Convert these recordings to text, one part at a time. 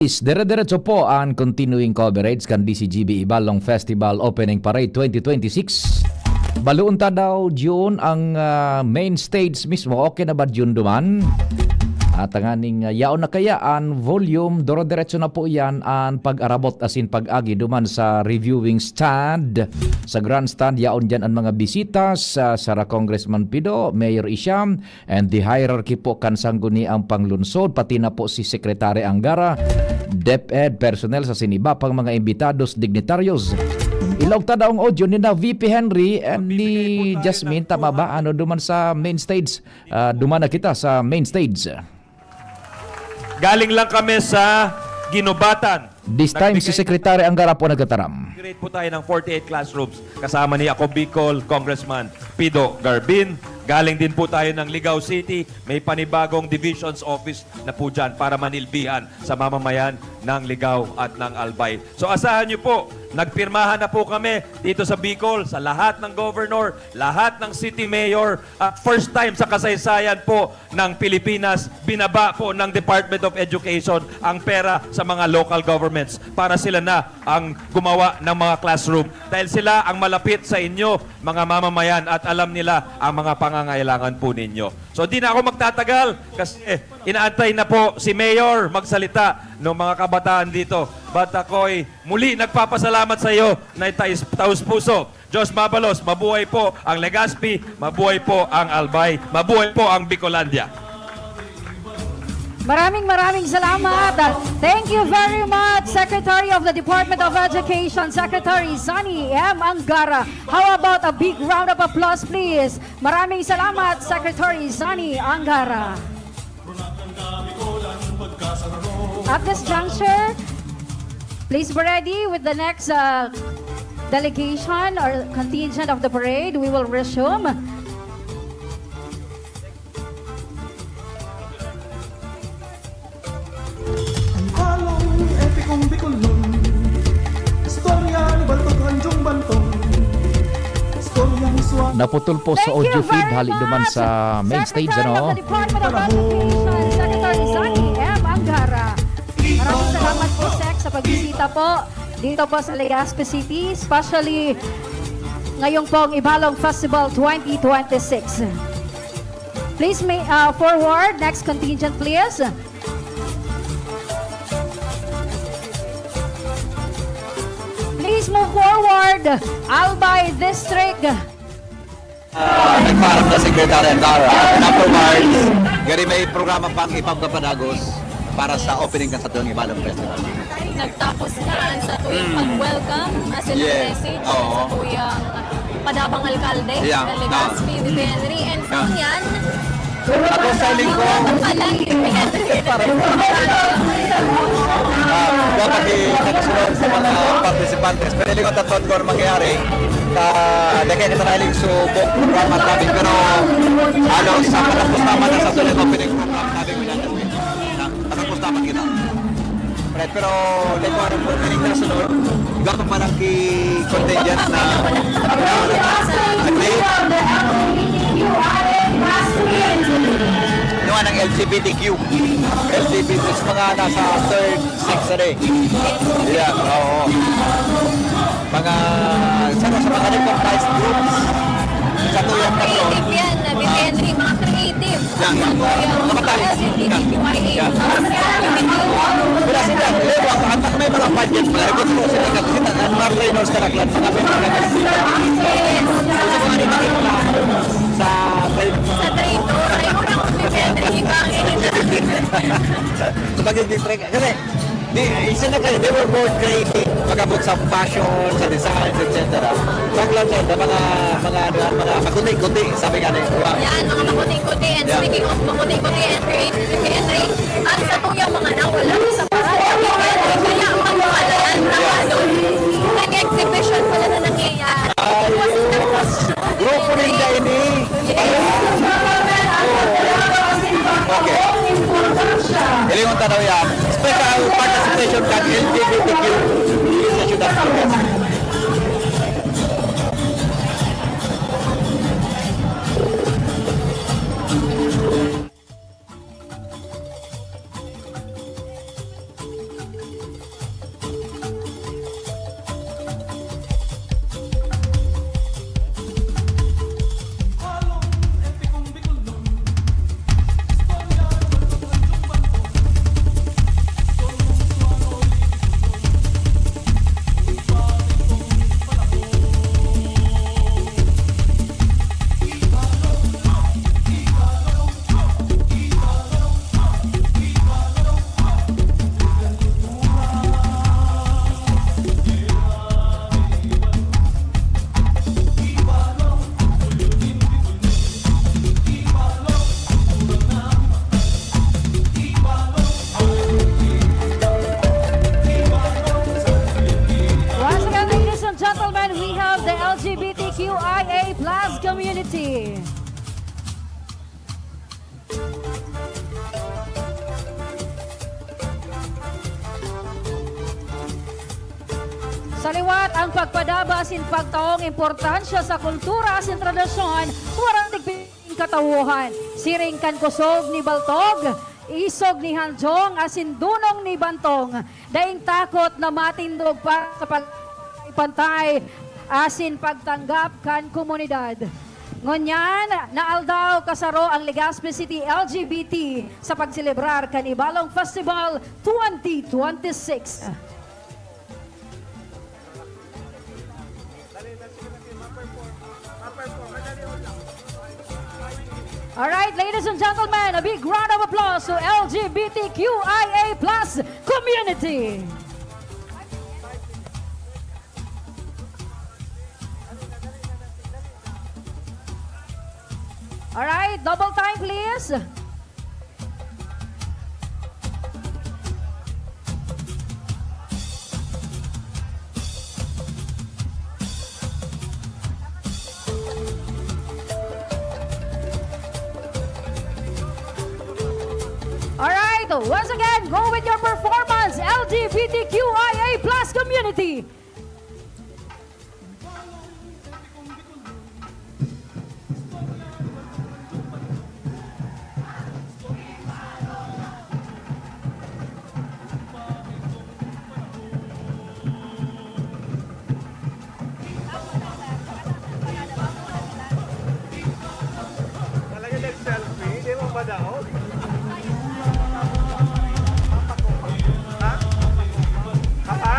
Dire-diretso po ang continuing coverage kan DZGB IBALONG Festival Opening Parade 2026. Baluon ta daw June ang main stage mismo. Okay na ba June duman? At ang aning yaon na kaya ang volume, doro-diretso na po yan ang pag-arabot asin pag-agi duman sa reviewing stand. Sa grandstand, yaon dyan ang mga bisitas, Sara Congressman Pido, Mayor Isyam, and the hierarchy po kan sangguni ang panglunsod, pati na po si Secretary Angara, DepEd, personnel sa siniba, pang mga imbitados, dignitaryos. Ilog ta daw ang audio ni na VP Henry and ni Jasmine, tama ba? Ano duman sa main stage? Duman na kita sa main stage. Galing lang kami sa Ginubatan. This time si Secretary Angara po nagkataram. Create po tayo ng 48 classrooms. Kasama ni ako Bicol, Congressman Pido Garbin. Galing din po tayo ng Ligao City. May panibagong divisions office na po dyan para manilbihan sa mamamayan ng Ligao at ng Albay. So asahan nyo po, nagpirmahan na po kami dito sa Bicol, sa lahat ng governor, lahat ng city mayor, at first time sa kasaysayan po ng Pilipinas, binaba po ng Department of Education ang pera sa mga local governments para sila na ang gumawa ng mga classroom. Dahil sila ang malapit sa inyo, mga mamamayan, at alam nila ang mga pangangailangan po ninyo. So di na ako magtatagal kasi inaantay na po si Mayor magsalita ng mga kabataan dito. But ako'y muli nagpapasalamat sa iyo na taus puso. Diyos mabalos, mabuhay po ang Legazpi, mabuhay po ang Albay, mabuhay po ang Bicolandia. Maraming salamat. Thank you very much, Secretary of the Department of Education, Secretary Zani M. Angara. How about a big round of applause, please? Maraming salamat, Secretary Zani Angara. At this juncture, please be ready with the next delegation or contingent of the parade. We will resume. Naputol po sa audio feed, hali duman sa main stage, ano? Secretary Zani M. Angara. Maraming salamat po, Sec, sa pagbisita po dito po sa Legazpi City, especially ngayong pong IBALONG Festival 2026. Please forward, next contingent please. Please move forward, Albay District. Nagparang na Secretary Angara. And afterwards, gari may programa pang ipagpapadagos para sa opening ng sa tuwing IBALONG Festival. Nagtapos na sa tuwing pag-welcome as in message sa tuyang padabang alkalde ng Legazpi, Vice Henry. And from yan, ako sa lingko, dapat nagsunod sa mga participantes. Pero hindi ko taton ko mangyayari. Dahil kita nahiling subok programa namin. Pero ano, sa patapos naman na sa tuloy opening program namin minanasin. Patapos naman kita. Pero dahil ko anong opening na sunod, gano'n pa lang contingent na agree. Yung ng LGBTQ. LGBT is mga nasa third, sixth na rin. Yeah, oo. Mga, sana sa mga recognized groups. Sa tuyang katon. creative yan, Vice Henry, mga creative. Mga tayo. LGBTQIA. Wala sila. At may mga budget. Malagod ko sila. Ang mga trainers ka naglan. Mga pinaglagas. Sa mga nila sa Trader. Ay mo na kung Vice Henry, bakit? Kapag hindi track, kasi isa na kayo, they were more creative pagabot sa fashion, sa designs, etc. Paglang sa mga makuti-kuti, sabi nga na Yan, mga makuti-kuti. And speaking of makuti-kuti and creative, Vice Henry, ang sa tuyang mga nawala sa parang Vice Henry, kaya ang pagpapalayan na doon. Nag-exhibition pala na nangyayari. grupo rin na ini. Okay. Ilingon tanaw yan. Special participation kan LGBTQ sa Ciudad Palmas. Sa liwat ang pagpadaba asin pagtaong importansya sa kultura asin tradisyon, warang tigping katawuhan. Siring kan kusog ni Baltog, isog ni Hanjong asin dunong ni Bantong. Daing takot na matindog pa sa pantay asin pagtanggap kan komunidad. Ngunyan, naaldaw kasaro ang Legazpi City LGBT sa pagselebrar kan Ibalong Festival 2026. Alright, ladies and gentlemen, a big round of applause to LGBTQIA plus community. Alright, double time please. Alright, once again, go with your performance, LGBTQIA plus community. Talaga nag-selfie? Di mo ba daw? Ha? Ha?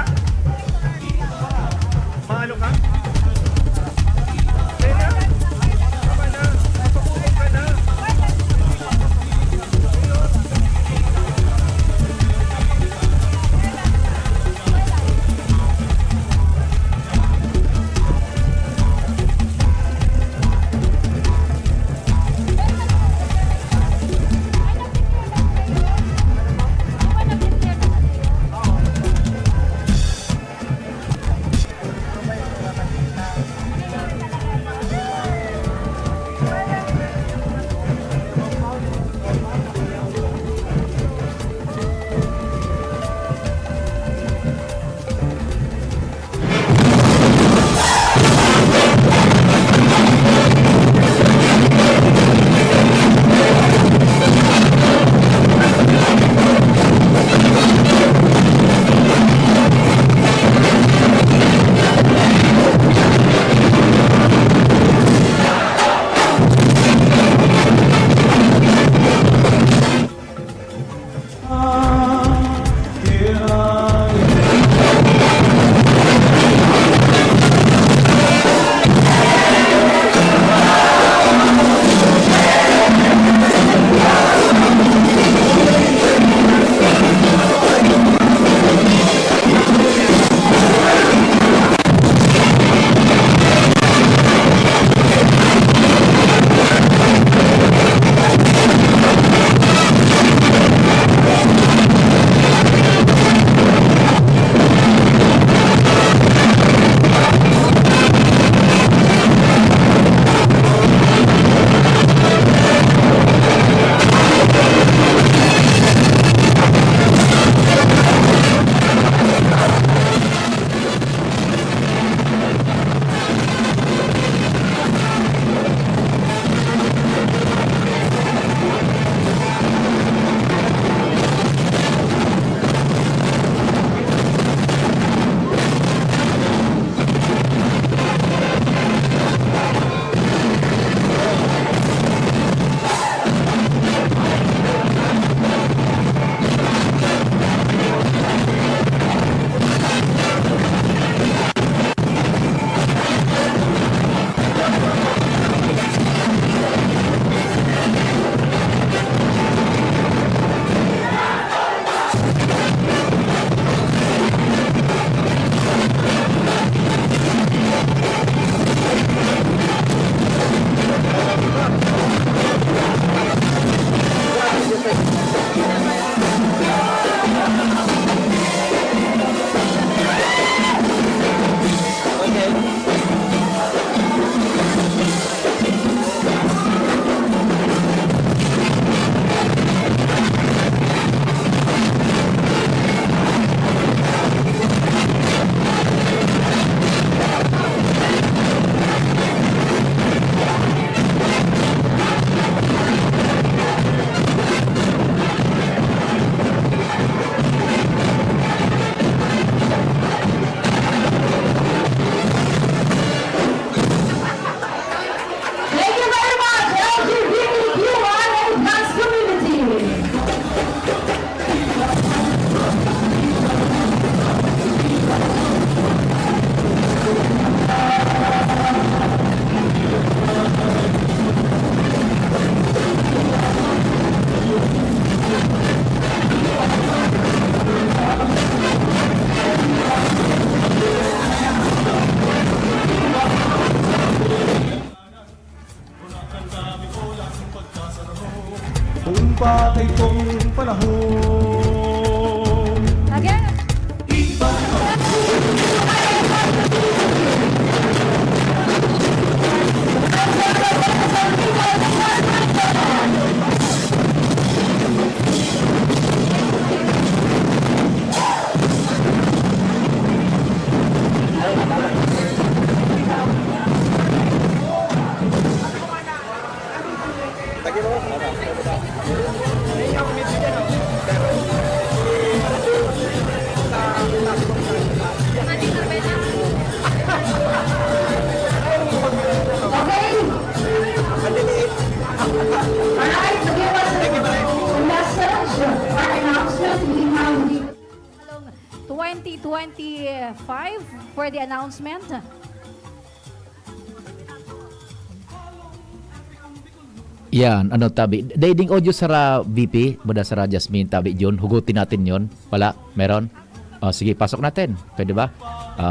Along 2025 for the announcement. Yan, ano tabi. Dating audio sa VP, bada sa Jasmine tabi John. Hugutin natin 'yon. Wala, meron. Sige, pasok natin. Pwede ba?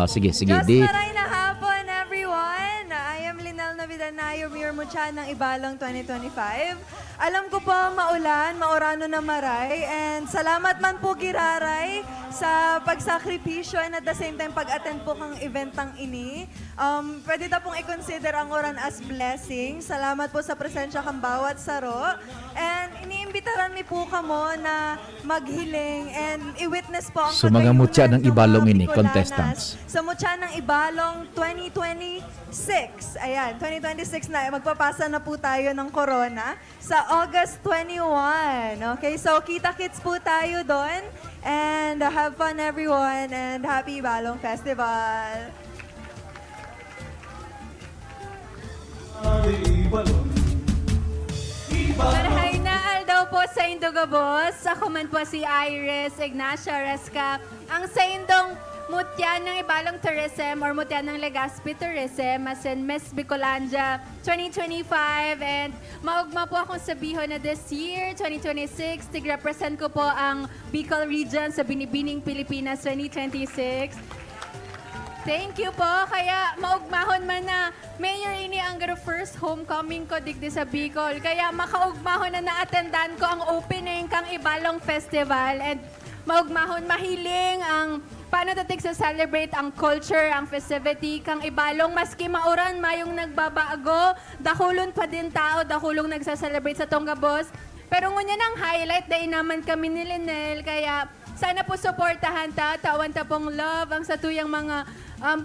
Sige. Di Maray na hapon, everyone! I am Linel Navidanayo, Mayor Mucha ng Ibalong 2025. Alam ko po maulan, maorano na maray, and salamat man po Giraray sa pagsakripisyo and at the same time pag-attend po kang eventang ini. Pwede na pong i-consider ang oran as blessing. Salamat po sa presensya kang bawat saro. And iniimbitaran mi po kamo na maghiling and i-witness po ang So, mga mutya ng Ibalong ini, Bicolanas contestants. sa Mutya ng Ibalong 2026. Ayan, 2026 na. Magpapasa na po tayo ng corona sa August 21. Okay, so kita-kits po tayo doon. And have fun everyone and happy Ibalong Festival. Marahay na daw po sa Indogabos. Ako man po si Iris Ignacia Resca. Ang sa Indong mutya ng Ibalong Tourism or mutya ng Legazpi Tourism as in Miss Bicolandia 2025. And maugma po akong sabihin na this year, 2026, tig-represent ko po ang Bicol Region sa Binibining Pilipinas 2026. Thank you po. Kaya maugmahon man na Mayor ini ang first homecoming ko digdi sa Bicol. Kaya makaugmahon na na-attendan ko ang opening kang Ibalong Festival. And maugmahon mahiling ang paano tatig sa celebrate ang culture, ang festivity kang Ibalong. Maski mauran, mayong nagbabago, dahulon pa din tao, dahulong nagsa-celebrate sa Tonggabos. Pero ngunya ng highlight, dahil naman kami ni Linel. Kaya sana po supportahan ta, tawan ta pong love ang satuyang mga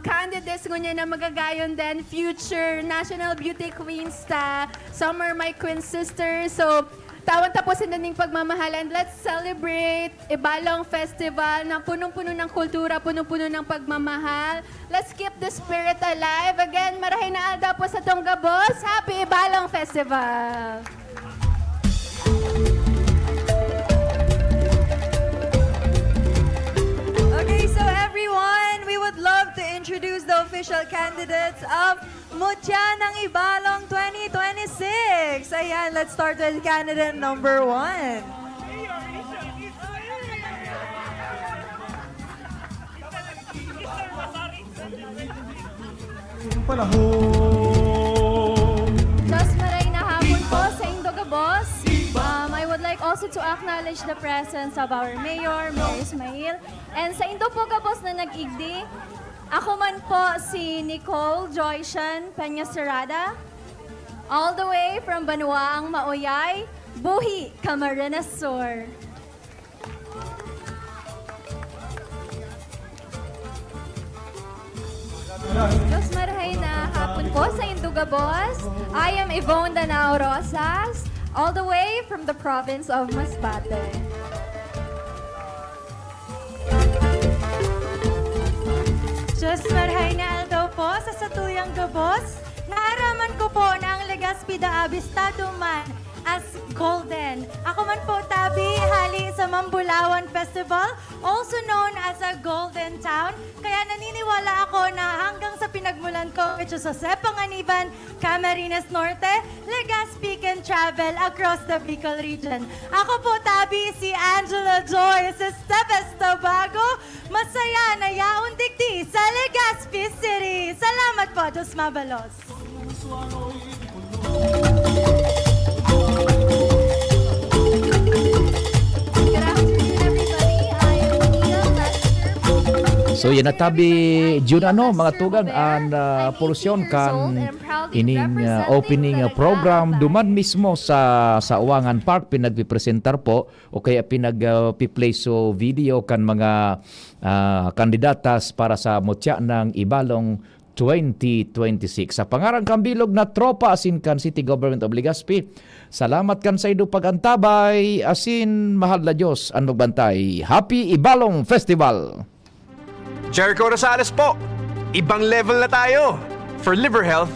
candidates ngunya na magagayon din, future National Beauty Queens ta, Summer My Queen Sisters. So, tawan tapos ning pagmamahalan. Let's celebrate Ibalong Festival na punong-puno ng kultura, punong-puno ng pagmamahal. Let's keep the spirit alive. Again, marahay na alda po sa Tonggabos. Happy Ibalong Festival! Okay, so everyone, we would love to introduce the official candidates of Mutya ng Ibalong 2026. Ayan, let's start with candidate number 1. Just maray na hapon po sa Indogabos. I would like also to acknowledge the presence of our Mayor Ismail. And sa Indogabos na nag-igdi, ako man po si Nicole Joycian Peña-Serrada. All the way from Banuang Maoyay, Buhi, Camarines Sur. Diyos marahay na hapon po sa Indogabos. I am Yvonne Danao Rosas, all the way from the province of Masbate. Diyos marhay na aldaw po sa satuyang gabos. Naaraman ko po na ang Legazpi da Abistado man as Golden. Ako man po tabi hali sa Mambulawan Festival, also known as a Golden Town. Kaya naniniwala ako na hanggang sa pinagmulan ko, which is Jose Panganiban, Camarines Norte, Legazpi can travel across the Bicol region. Ako po tabi si Angela Joy sa Stepes Tobago. Masaya na yaon digdi sa Legazpi City. Salamat po, Diyos mabalos. Good afternoon, everybody. I am Nia Lester So yan natabi June mga tugang an porsyon kan ining opening program duman mismo sa Uwangan Park pinagpipresentar po o kaya pinag-play so video kan mga kandidatas para sa mutya ng Ibalong 2026. Sa pangarang kambilog na tropa asin kan City Government of Legazpi. Salamat kan sa ido pagantabay asin mahal na Diyos ang magbantay. Happy Ibalong Festival! Jericho Rosales po, ibang level na tayo. For liver health,